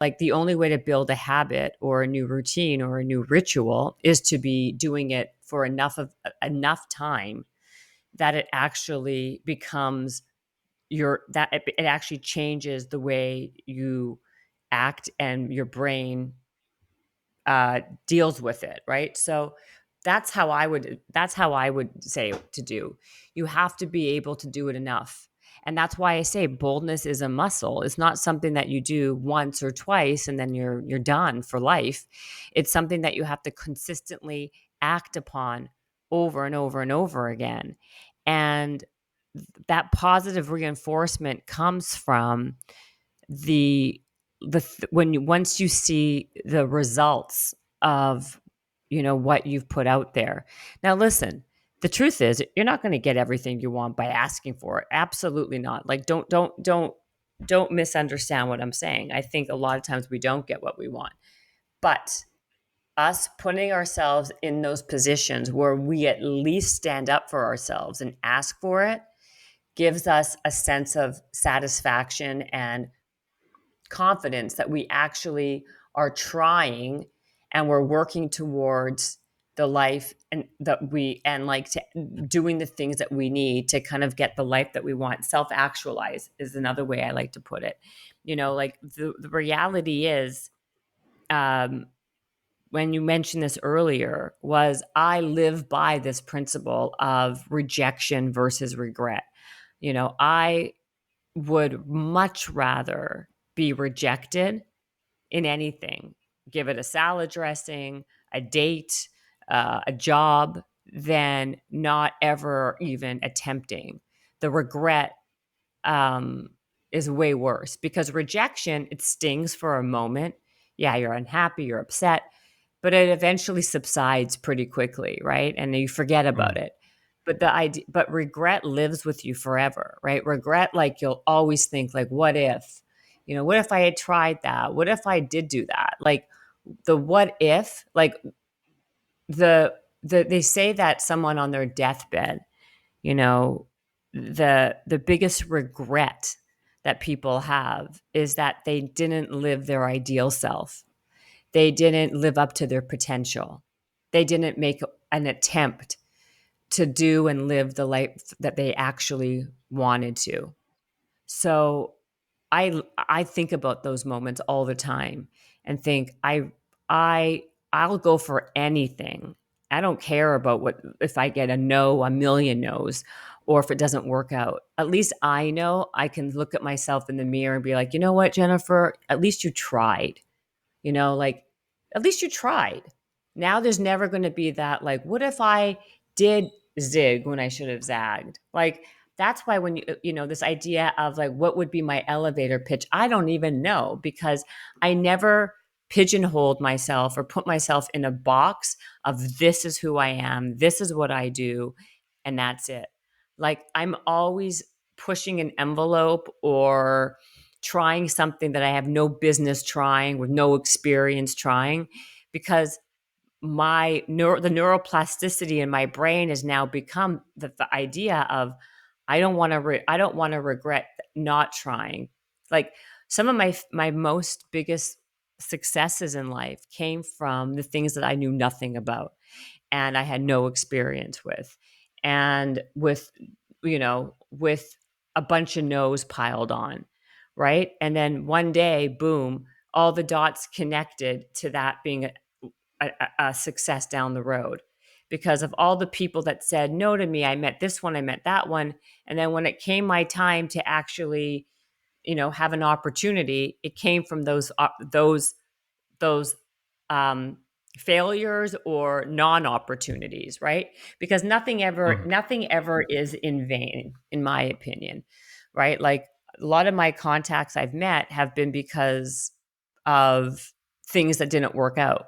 Like the only way to build a habit or a new routine or a new ritual is to be doing it for enough time that it actually becomes it actually changes the way you act and your brain deals with it, right? So that's how I would say to do. You have to be able to do it enough. And that's why I say boldness is a muscle. It's not something that you do once or twice and then you're done for life. It's something that you have to consistently act upon over and over and over again. And that positive reinforcement comes from the when you once you see the results of what you've put out there. Now listen, the truth is you're not going to get everything you want by asking for it. Absolutely not. Like don't misunderstand what I'm saying. I think a lot of times we don't get what we want, but us putting ourselves in those positions where we at least stand up for ourselves and ask for it gives us a sense of satisfaction and confidence that we actually are trying and we're working towards the life and that we and like to doing the things that we need to kind of get the life that we want. Self actualize is another way I like to put it. Like the reality is, um when you mentioned this earlier, was I live by this principle of rejection versus regret. I would much rather be rejected in anything, give it a salad dressing, a date, a job, than not ever even attempting. The regret um, is way worse because rejection, it stings for a moment. Yeah, you're unhappy, you're upset, but it eventually subsides pretty quickly, right? And you forget about Mm. it. But regret lives with you forever, right? Regret, like you'll always think, like, what if? What if I had tried that? What if I did do that? Like the what if, like they say that someone on their deathbed, you know, the biggest regret that people have is that they didn't live their ideal self. They didn't live up to their potential. They didn't make an attempt to do and live the life that they actually wanted to. So I think about those moments all the time and think I I'll go for anything. I don't care about what if I get a no, a million no's, or if it doesn't work out. At least I know I can look at myself in the mirror and be like, you know what, Jennifer, at least you tried. Like at least you tried. Now there's never going to be that, like, what if I did zig when I should have zagged? Like, that's why when this idea of like, what would be my elevator pitch? I don't even know because I never pigeonholed myself or put myself in a box of this is who I am, this is what I do, and that's it. Like, I'm always pushing an envelope or trying something that I have no business trying with no experience trying because the neuroplasticity in my has now become the idea of I don't want to regret not trying. Like some of my most biggest successes in life came from the things that I knew nothing about and I had no experience with. And with a bunch of no's piled on, right? And then one day, boom, all the dots connected to that being a success down the road. Because of all the people that said no to me, I met this one, I met that one. And then when it came my time to actually, have an opportunity, it came from those um, failures or non-opportunities, right? Because Mhm. nothing ever is in vain, in my opinion, right? Like a lot of my contacts I've met have been because of things that didn't work out.